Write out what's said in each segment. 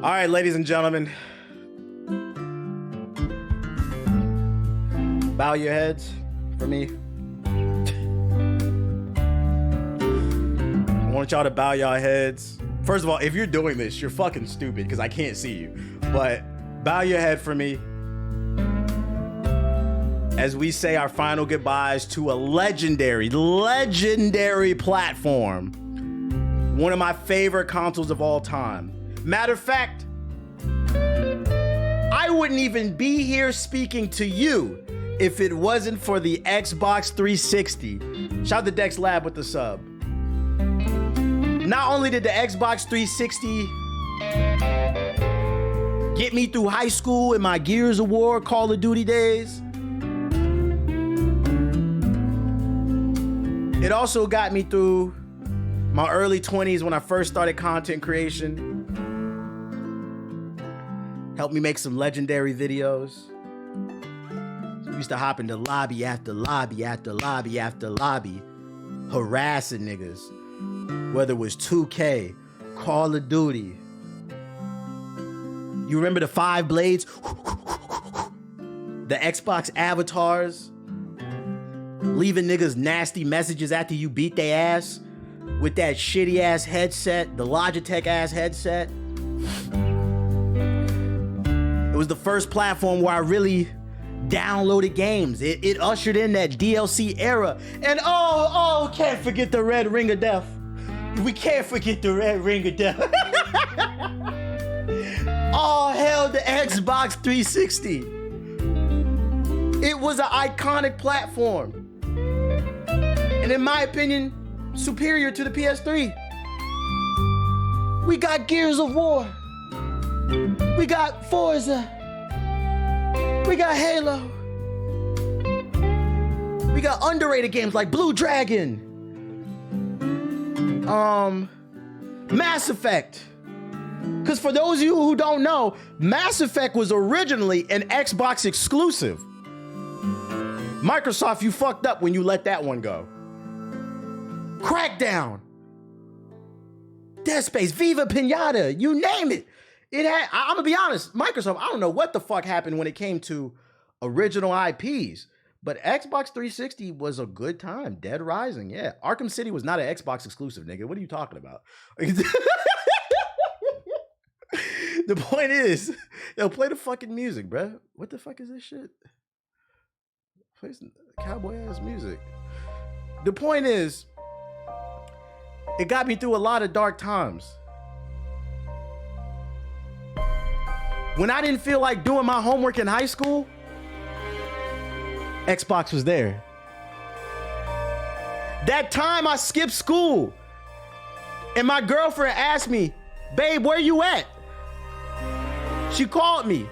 All right, ladies and gentlemen. Bow your heads for me. I want y'all to bow y'all heads. First of all, if you're doing this, you're fucking stupid because I can't see you. But bow your head for me as we say our final goodbyes to a legendary platform. One of my favorite consoles of all time. Matter of fact, I wouldn't even be here speaking to you if it wasn't for the Xbox 360. Shout out to Dex Lab with the sub. Not only did the Xbox 360 get me through high school and my Gears of War, Call of Duty days, it also got me through my early 20s when I first started content creation. Helped me make some legendary videos. We used to hop into lobby after lobby after lobby after lobby, harassing niggas. Whether it was 2K, Call of Duty. You remember the 5 blades? The Xbox avatars? Leaving niggas nasty messages after you beat their ass with that shitty ass headset, the Logitech ass headset. It was the first platform where I really downloaded games. It ushered in that DLC era. And oh, can't forget the red ring of death. We can't forget the red ring of death. All hail the Xbox 360. It was an iconic platform. And in my opinion, superior to the PS3. We got Gears of War. We got Forza. We got Halo. We got underrated games like Blue Dragon. Mass Effect. Because for those of you who don't know, Mass Effect was originally an Xbox exclusive. Microsoft, you fucked up when you let that one go. Crackdown. Dead Space, Viva Pinata, you name it. I'm gonna be honest, Microsoft, I don't know what the fuck happened when it came to original IPs, but Xbox 360 was a good time. Dead Rising, yeah. Arkham City was not an Xbox exclusive, nigga. What are you talking about? The point is, yo, play the fucking music, bruh. What the fuck is this shit? Play some cowboy ass music. The point is, it got me through a lot of dark times. When I didn't feel like doing my homework in high school, Xbox was there. That time I skipped school and my girlfriend asked me, babe, where you at? She called me.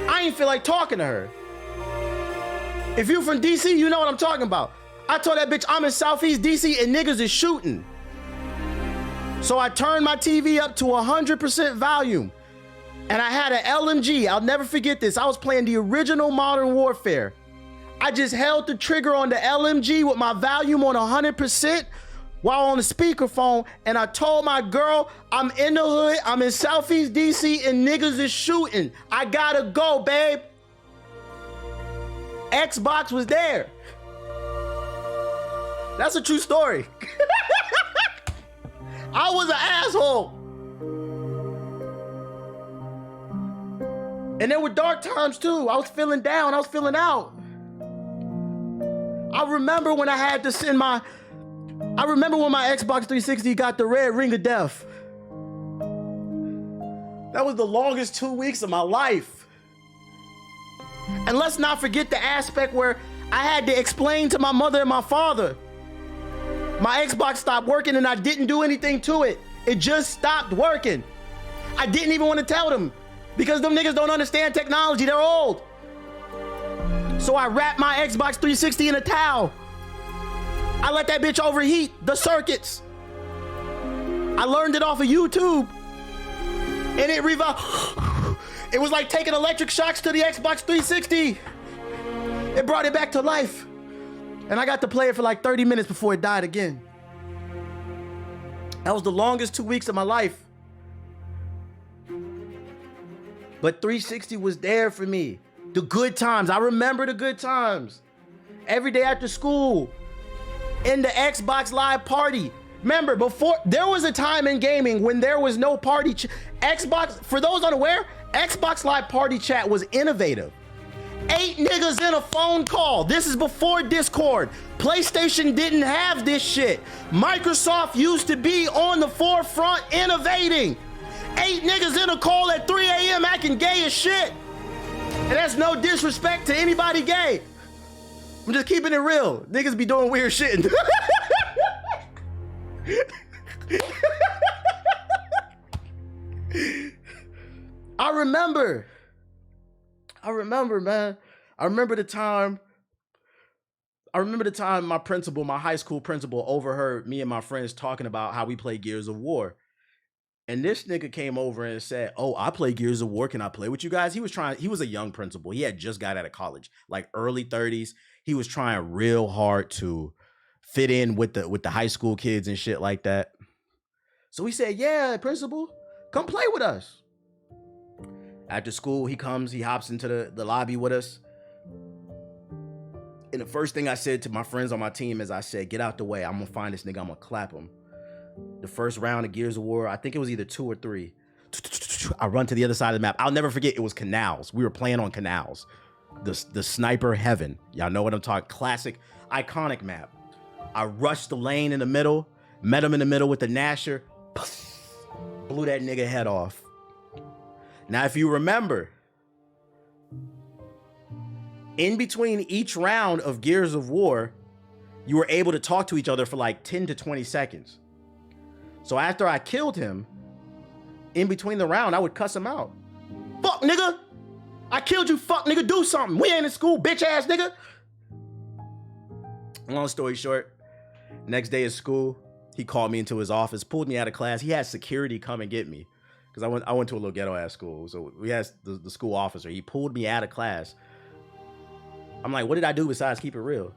I ain't feel like talking to her. If you from DC, you know what I'm talking about. I told that bitch I'm in Southeast DC and niggas is shooting. So I turned my TV up to 100% volume. And I had an LMG. I'll never forget this. I was playing the original Modern Warfare. I just held the trigger on the LMG with my volume on 100% while on the speakerphone. And I told my girl, I'm in the hood. I'm in Southeast DC and niggas is shooting. I gotta go, babe. Xbox was there. That's a true story. I was an asshole. And there were dark times too. I was feeling down. I was feeling out. I remember when I had to send I remember when my Xbox 360 got the red ring of death. That was the longest 2 weeks of my life. And let's not forget the aspect where I had to explain to my mother and my father. My Xbox stopped working and I didn't do anything to it. It just stopped working. I didn't even want to tell them. Because them niggas don't understand technology, they're old. So I wrapped my Xbox 360 in a towel. I let that bitch overheat the circuits. I learned it off of YouTube. And it revived. It was like taking electric shocks to the Xbox 360. It brought it back to life. And I got to play it for like 30 minutes before it died again. That was the longest 2 weeks of my life. But 360 was there for me. The good times. I remember the good times. Every day after school, in the Xbox Live party. Remember, before, there was a time in gaming when there was no party. Xbox, for those unaware, Xbox Live party chat was innovative. 8 niggas in a phone call. This is before Discord. PlayStation didn't have this shit. Microsoft used to be on the forefront innovating. 8 niggas in a call at 3 a.m. acting gay as shit. And that's no disrespect to anybody gay. I'm just keeping it real. Niggas be doing weird shit. I remember, man. I remember the time my principal, my high school principal, overheard me and my friends talking about how we play Gears of War. And this nigga came over and said, "Oh, I play Gears of War. Can I play with you guys?" He was a young principal. He had just got out of college, like early 30s. He was trying real hard to fit in with the high school kids and shit like that. So he said, "Yeah, principal, come play with us." After school, he hops into the lobby with us. And the first thing I said to my friends on my team is I said, "Get out the way. I'm gonna find this nigga. I'm gonna clap him." The first round of Gears of War, I think it was either 2 or 3. I run to the other side of the map. I'll never forget, it was canals. We were playing on canals. The sniper heaven. Y'all know what I'm talking. Classic, iconic map. I rushed the lane in the middle, met him in the middle with the Nasher, blew that nigga head off. Now, if you remember, in between each round of Gears of War, you were able to talk to each other for like 10 to 20 seconds. So after I killed him, in between the round, I would cuss him out. "Fuck, nigga. I killed you, fuck, nigga. Do something. We ain't in school, bitch ass nigga." Long story short, next day of school, he called me into his office, pulled me out of class. He had security come and get me because I went to a little ghetto ass school. So we had the school officer. He pulled me out of class. I'm like, "What did I do besides keep it real?"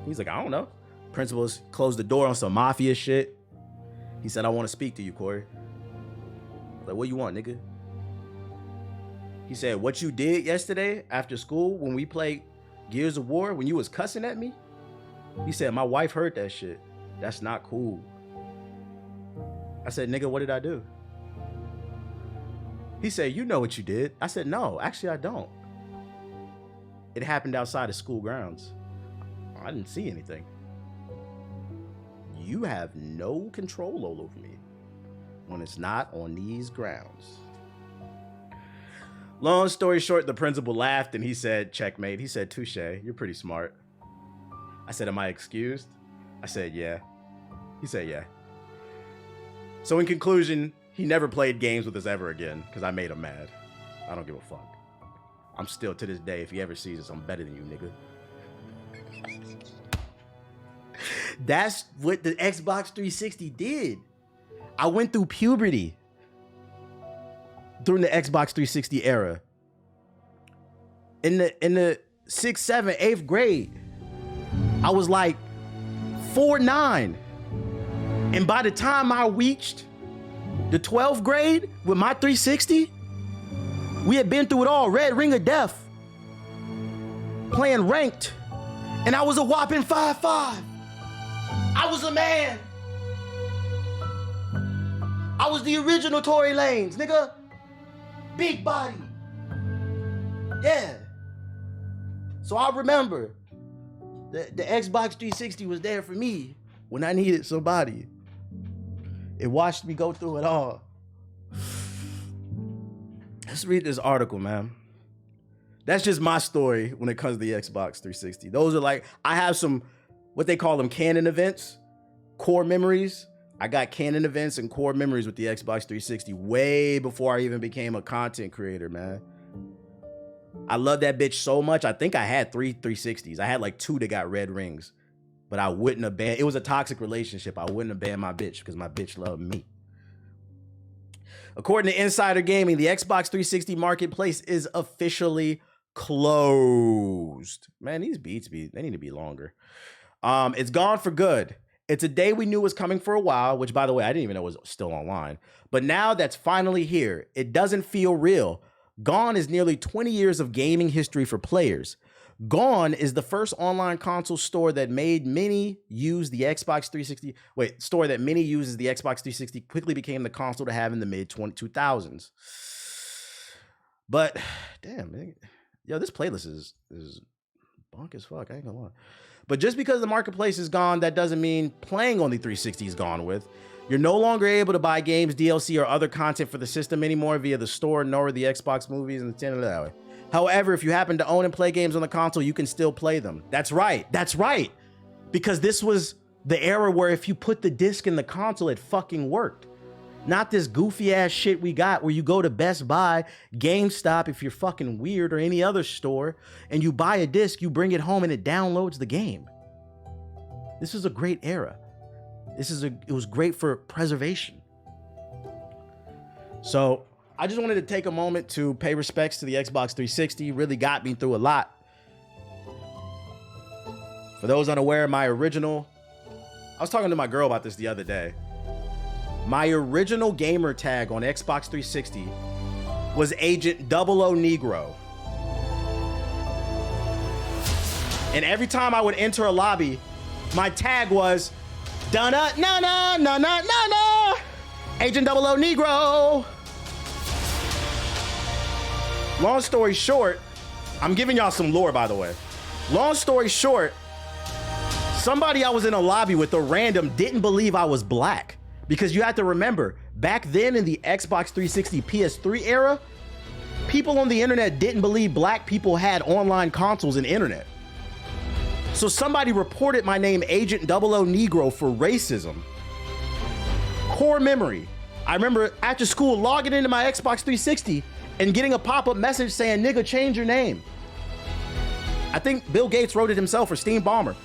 He's like, "I don't know." Principals closed the door on some mafia shit. He said, "I want to speak to you, Corey." I was like, "What you want, nigga?" He said, "What you did yesterday after school when we played Gears of War, when you was cussing at me," he said, "My wife heard that shit. That's not cool." I said, "Nigga, what did I do?" He said, "You know what you did." I said, "No, actually I don't. It happened outside of school grounds. I didn't see anything. You have no control over me when it's not on these grounds." Long story short, the principal laughed and he said, "Checkmate." He said, "Touche, you're pretty smart." I said, "Am I excused?" I said, "Yeah." He said, "Yeah." So in conclusion, he never played games with us ever again because I made him mad. I don't give a fuck. I'm still, to this day, if he ever sees us, I'm better than you, nigga. That's what the Xbox 360 did. I went through puberty during the Xbox 360 era. In the 6th, 7th, 8th grade, I was like 4'9". And by the time I reached the 12th grade with my 360, we had been through it all. Red Ring of Death, playing ranked, and I was a whopping 5'5". I was a man. I was the original Tory Lanez, nigga. Big body. Yeah. So I remember the Xbox 360 was there for me when I needed somebody. It watched me go through it all. Let's read this article, man. That's just my story when it comes to the Xbox 360. Those are like, I have some, what they call them, canon events, core memories. I got canon events and core memories with the Xbox 360 way before I even became a content creator, man. I love that bitch so much. I think I had 3 360s. I had like 2 that got red rings, but I wouldn't have banned. It was a toxic relationship. I wouldn't have banned my bitch because my bitch loved me. According to Insider Gaming, the Xbox 360 marketplace is officially closed. Man, these beats, they need to be longer. It's gone for good. It's a day we knew was coming for a while, which, by the way, I didn't even know was still online. But now that's finally here. It doesn't feel real. Gone is nearly 20 years of gaming history for players. Gone is the first online console store that made many use the Xbox 360. Store that many uses the Xbox 360 quickly became the console to have in the mid 2000s. But damn, yo, this playlist is bonk as fuck. I ain't gonna lie. But just because the marketplace is gone, that doesn't mean playing on the 360 is gone with. You're no longer able to buy games, DLC, or other content for the system anymore via the store, nor the Xbox movies and the channel that way. However, if you happen to own and play games on the console, you can still play them. That's right. That's right. Because this was the era where if you put the disc in the console, it fucking worked. Not this goofy ass shit we got where you go to Best Buy, GameStop, if you're fucking weird, or any other store, and you buy a disc, you bring it home and it downloads the game. This is a great era. It was great for preservation. So I just wanted to take a moment to pay respects to the Xbox 360. Really got me through a lot. For those unaware, I was talking to my girl about this the other day. My original gamer tag on Xbox 360 was Agent 00 Negro. And every time I would enter a lobby, my tag was da-na-na-na-na-na-na-na, Agent 00 Negro. Long story short, I'm giving y'all some lore, by the way. Long story short, somebody I was in a lobby with, a random, didn't believe I was black. Because you have to remember, back then in the Xbox 360 PS3 era, people on the internet didn't believe black people had online consoles and internet. So somebody reported my name, Agent 00 Negro, for racism. Core memory. I remember after school logging into my Xbox 360 and getting a pop-up message saying, nigga, change your name. I think Bill Gates wrote it himself, or Steam Bomber.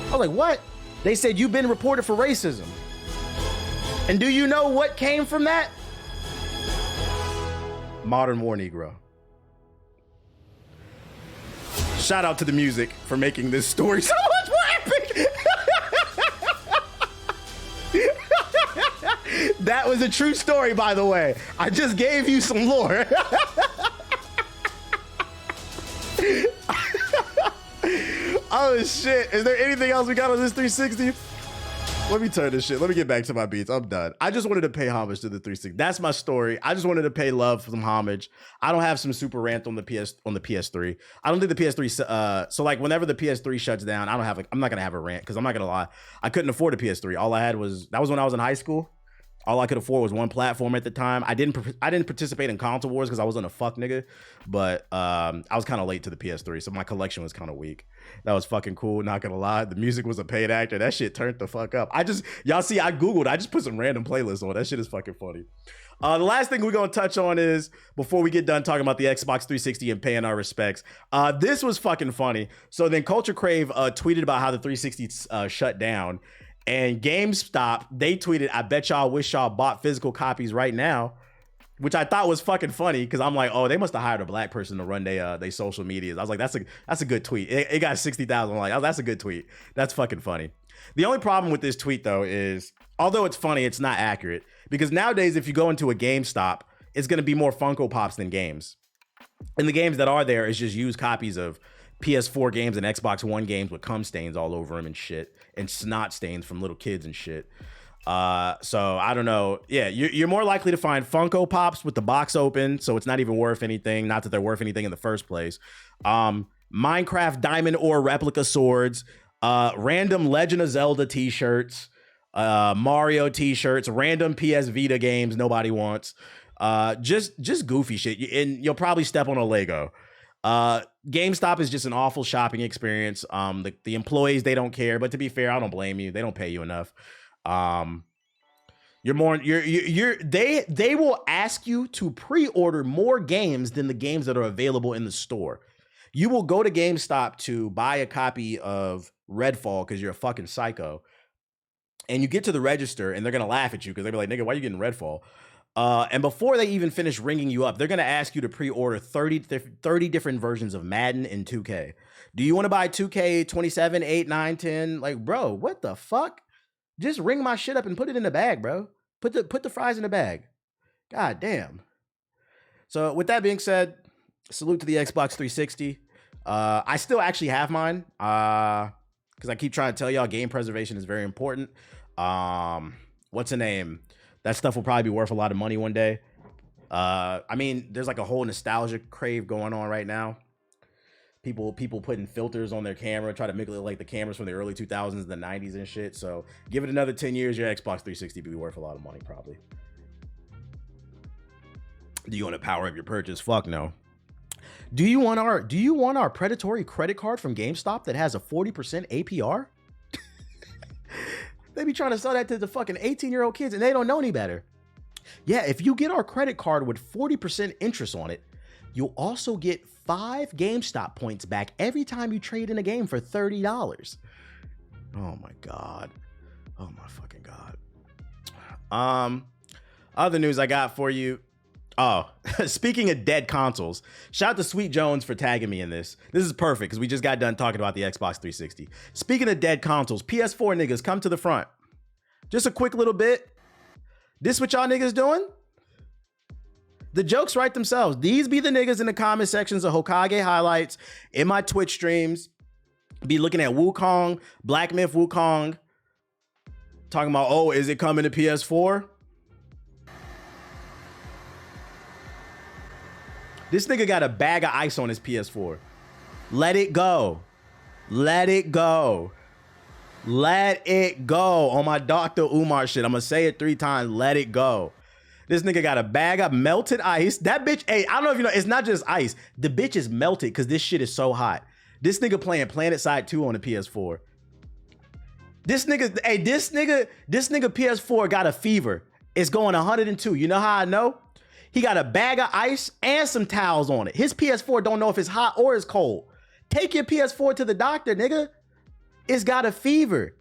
I was like, what? They said, you've been reported for racism. And do you know what came from that? Modern War Negro. Shout out to the music for making this story so much more epic. That was a true story, by the way. I just gave you some lore. Oh shit, is there anything else we got on this 360? Let me turn this shit. Let me get back to my beats. I'm done. I just wanted to pay homage to the 360. That's my story. I just wanted to pay love for some homage. I don't have some super rant on the PS3. I don't think the PS3 so like whenever the PS3 shuts down, I'm not gonna have a rant, because I'm not gonna lie. I couldn't afford a PS3. All I had was when I was in high school. All I could afford was one platform at the time. I didn't participate in console wars because I wasn't a fuck nigga, but I was kind of late to the PS3, so my collection was kind of weak. That was fucking cool, not gonna lie. The music was a paid actor. That shit turned the fuck up. Y'all see, I Googled, I just put some random playlists on. That shit is fucking funny. The last thing we're gonna touch on is, before we get done talking about the Xbox 360 and paying our respects, this was fucking funny. So then Culture Crave tweeted about how the 360 shut down. And GameStop, they tweeted, I bet y'all wish y'all bought physical copies right now, which I thought was fucking funny, because I'm like, oh, they must have hired a black person to run they social medias. I was like, that's a good tweet. It got 60,000 likes. Oh, that's a good tweet. That's fucking funny. The only problem with this tweet, though, is although it's funny, it's not accurate, because nowadays if you go into a GameStop, it's going to be more Funko Pops than games. And the games that are there is just used copies of PS4 games and Xbox One games with cum stains all over them and shit, and snot stains from little kids and shit. So I don't know. Yeah, you're more likely to find Funko Pops with the box open, so it's not even worth anything. Not that they're worth anything in the first place. Minecraft diamond ore replica swords, random Legend of Zelda t-shirts, Mario t-shirts, random PS Vita games nobody wants. Just goofy shit, and you'll probably step on a Lego. GameStop is just an awful shopping experience. The employees, they don't care, but to be fair, I don't blame you. They don't pay you enough. They will ask you to pre-order more games than the games that are available in the store. You will go to GameStop to buy a copy of Redfall because you're a fucking psycho, and you get to the register and they're gonna laugh at you because they'll be like, nigga, why are you getting Redfall? And before they even finish ringing you up, they're going to ask you to pre-order 30 different versions of Madden and 2K. Do you want to buy 2K 27, 8, 9, 10? Like, bro, what the fuck? Just ring my shit up and put it in the bag, bro. Put the fries in the bag. God damn. So with that being said, salute to the Xbox 360. I still actually have mine because I keep trying to tell y'all game preservation is very important. What's the name? That stuff will probably be worth a lot of money one day. I mean, there's like a whole nostalgia crave going on right now. People putting filters on their camera, try to make it look like the cameras from the early 2000s and the 90s and shit. So give it another 10 years, your Xbox 360 will be worth a lot of money probably. Do you want to power up your purchase? Fuck no. Do you want our predatory credit card from GameStop that has a 40% APR? They be trying to sell that to the fucking 18-year-old kids and they don't know any better. Yeah, if you get our credit card with 40% interest on it, you'll also get 5 GameStop points back every time you trade in a game for $30. Oh my God. Oh my fucking God. Other news I got for you. Oh, speaking of dead consoles, shout out to Sweet Jones for tagging me in this. This is perfect because we just got done talking about the Xbox 360. Speaking of dead consoles, PS4 niggas, come to the front. Just a quick little bit. This what y'all niggas doing? The jokes write themselves. These be the niggas in the comment sections of Hokage highlights in my Twitch streams. Be looking at Wukong, Black Myth Wukong, talking about, oh, is it coming to PS4? This nigga got a bag of ice on his PS4. Let it go. Let it go. Let it go. On my Dr. Umar shit. I'm gonna say it 3 times. Let it go. This nigga got a bag of melted ice. That bitch, hey, I don't know if you know, it's not just ice. The bitch is melted because this shit is so hot. This nigga playing Planet Side 2 on the PS4. This nigga, hey, this nigga PS4 got a fever. It's going 102. You know how I know? He got a bag of ice and some towels on it. His PS4 don't know if it's hot or it's cold. Take your PS4 to the doctor, nigga. It's got a fever.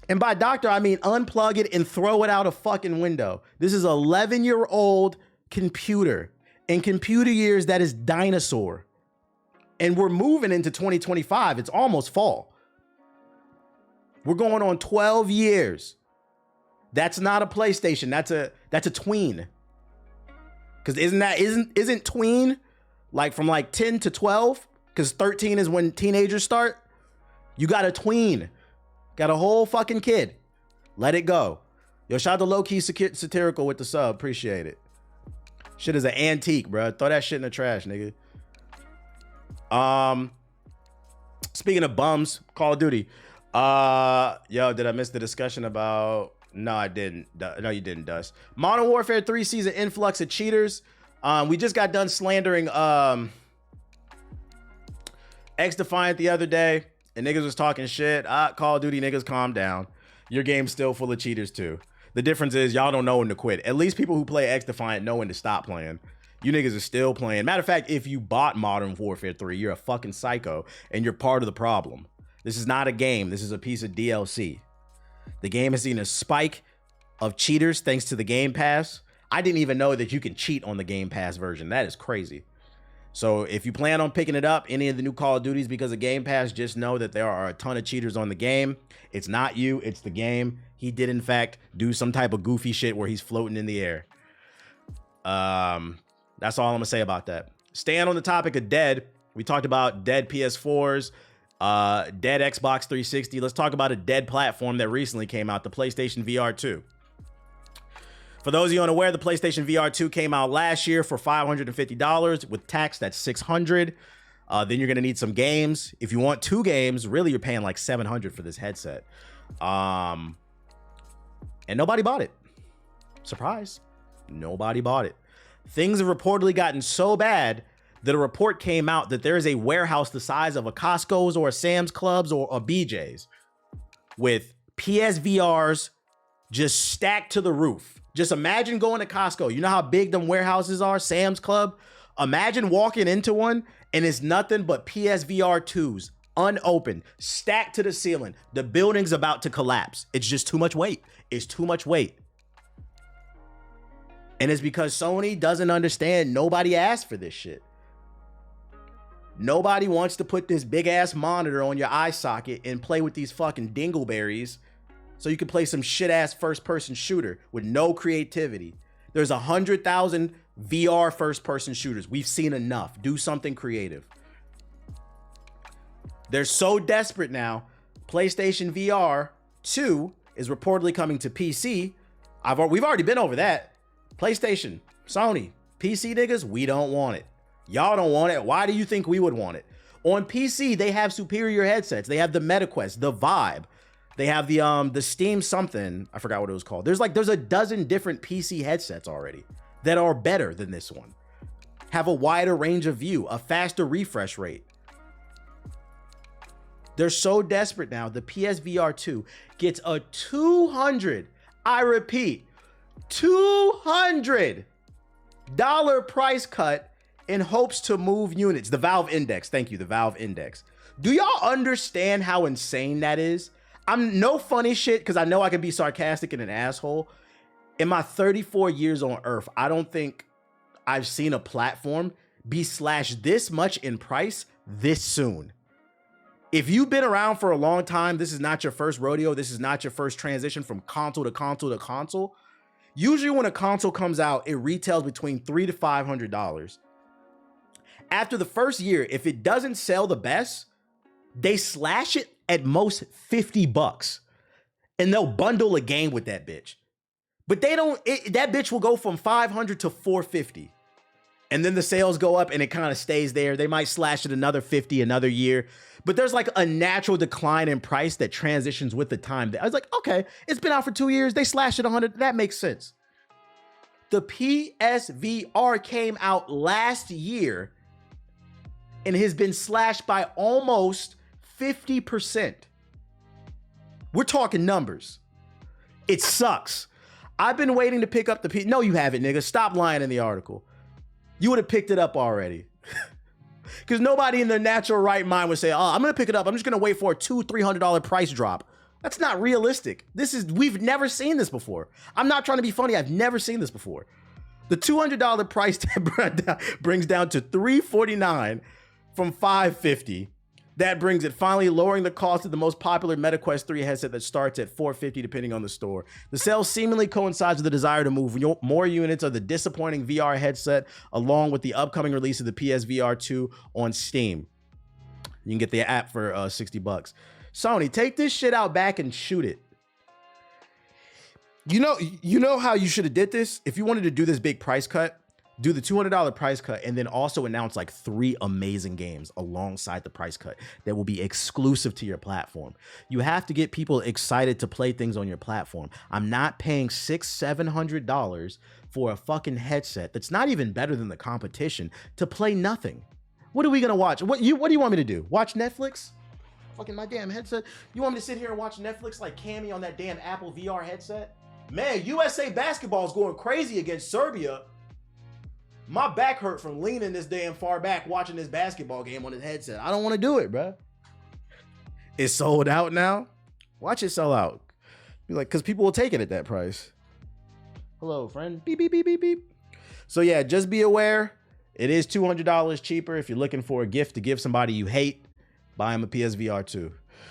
And by doctor, I mean unplug it and throw it out a fucking window. This is an 11-year-old computer. In computer years, that is dinosaur. And we're moving into 2025. It's almost fall. We're going on 12 years. That's not a PlayStation. That's a tween. Cause isn't tween like from like 10 to 12? Cause 13 is when teenagers start. You got a tween. Got a whole fucking kid. Let it go. Yo, shout out to low key satirical with the sub. Appreciate it. Shit is an antique, bro. Throw that shit in the trash, nigga. Speaking of bums, Call of Duty. Yo, did I miss the discussion about? No, I didn't. No, you didn't, Dust. Modern Warfare 3 sees an influx of cheaters. We just got done slandering X-Defiant the other day, and niggas was talking shit. Call of Duty niggas, calm down. Your game's still full of cheaters too. The difference is y'all don't know when to quit. At least people who play X-Defiant know when to stop playing. You niggas are still playing. Matter of fact, if you bought Modern Warfare 3, you're a fucking psycho, and you're part of the problem. This is not a game. This is a piece of DLC. The game has seen a spike of cheaters thanks to the Game Pass. I didn't even know that you can cheat on the Game Pass version. That is crazy. So if you plan on picking it up, any of the new Call of Duties because of Game Pass, just know that there are a ton of cheaters on the game. It's not you, it's the game. He did, in fact, do some type of goofy shit where he's floating in the air. That's all I'm gonna say about that. Staying on the topic of dead, we talked about dead PS4s, dead Xbox 360. Let's talk about a dead platform that recently came out, the PlayStation VR 2. For those of you unaware, the PlayStation VR 2 came out last year for $550. With tax, that's $600. Then you're gonna need some games. If you want 2 games, really you're paying like $700 for this headset. And nobody bought it. Surprise. Nobody bought it. Things have reportedly gotten so bad that a report came out that there is a warehouse the size of a Costco's or a Sam's Club's or a BJ's with PSVRs just stacked to the roof. Just imagine going to Costco. You know how big them warehouses are, Sam's Club? Imagine walking into one and it's nothing but PSVR 2s, unopened, stacked to the ceiling. The building's about to collapse. It's just too much weight. It's too much weight. And it's because Sony doesn't understand nobody asked for this shit. Nobody wants to put this big ass monitor on your eye socket and play with these fucking dingleberries so you can play some shit ass first person shooter with no creativity. There's 100,000 VR first-person shooters. We've seen enough. Do something creative. They're so desperate now. PlayStation VR 2 is reportedly coming to PC. We've already been over that. PlayStation, Sony, PC niggas, we don't want it. Y'all don't want it. Why do you think we would want it? On PC, they have superior headsets. They have the MetaQuest, the Vibe. They have the Steam something. I forgot what it was called. There's a dozen different PC headsets already that are better than this one. Have a wider range of view, a faster refresh rate. They're so desperate now. The PSVR 2 gets a 200, I repeat, $200 price cut in hopes to move units. The Valve Index. Thank you, the Valve Index. Do y'all understand how insane that is? I'm no funny shit because I know I can be sarcastic and an asshole. In my 34 years on Earth, I don't think I've seen a platform be slashed this much in price this soon. If you've been around for a long time, this is not your first rodeo. This is not your first transition from console to console to console. Usually when a console comes out, it retails between $300 to $500. After the first year, if it doesn't sell the best, they slash it at most $50 and they'll bundle a game with that bitch. But that bitch will go from $500 to $450. And then the sales go up and it kind of stays there. They might slash it another 50 another year. But there's like a natural decline in price that transitions with the time. I was like, okay, it's been out for 2 years. They slashed it 100. That makes sense. The PSVR came out last year and has been slashed by almost 50%. We're talking numbers. It sucks. I've been waiting to pick up the No, you haven't, nigga. Stop lying in the article. You would have picked it up already. Because nobody in their natural right mind would say, oh, I'm going to pick it up. I'm just going to wait for a $200, $300 price drop. That's not realistic. We've never seen this before. I'm not trying to be funny. I've never seen this before. The $200 price tag brings down to $349 from $550. That brings it finally lowering the cost of the most popular MetaQuest 3 headset that starts at $450 depending on the store. The sale seemingly coincides with the desire to move more units of the disappointing VR headset along with the upcoming release of the PSVR 2 on Steam. You can get the app for $60. Sony, take this shit out back and shoot it. You know how you should have did this? If you wanted to do this big price cut, do the $200 price cut and then also announce like 3 amazing games alongside the price cut that will be exclusive to your platform. You have to get people excited to play things on your platform. I'm not paying $600-700 for a fucking headset that's not even better than the competition to play nothing. What are we gonna watch? What do you want me to do? Watch Netflix? Fucking my damn headset. You want me to sit here and watch Netflix like Cammy on that damn Apple VR headset? Man, USA basketball is going crazy against Serbia. My back hurt from leaning this damn far back watching this basketball game on his headset. I don't want to do it, bro. It's sold out now. Watch it sell out. Be like, because people will take it at that price. Hello, friend. Beep, beep, beep, beep, beep. So yeah, just be aware. It is $200 cheaper if you're looking for a gift to give somebody you hate. Buy them a PSVR 2.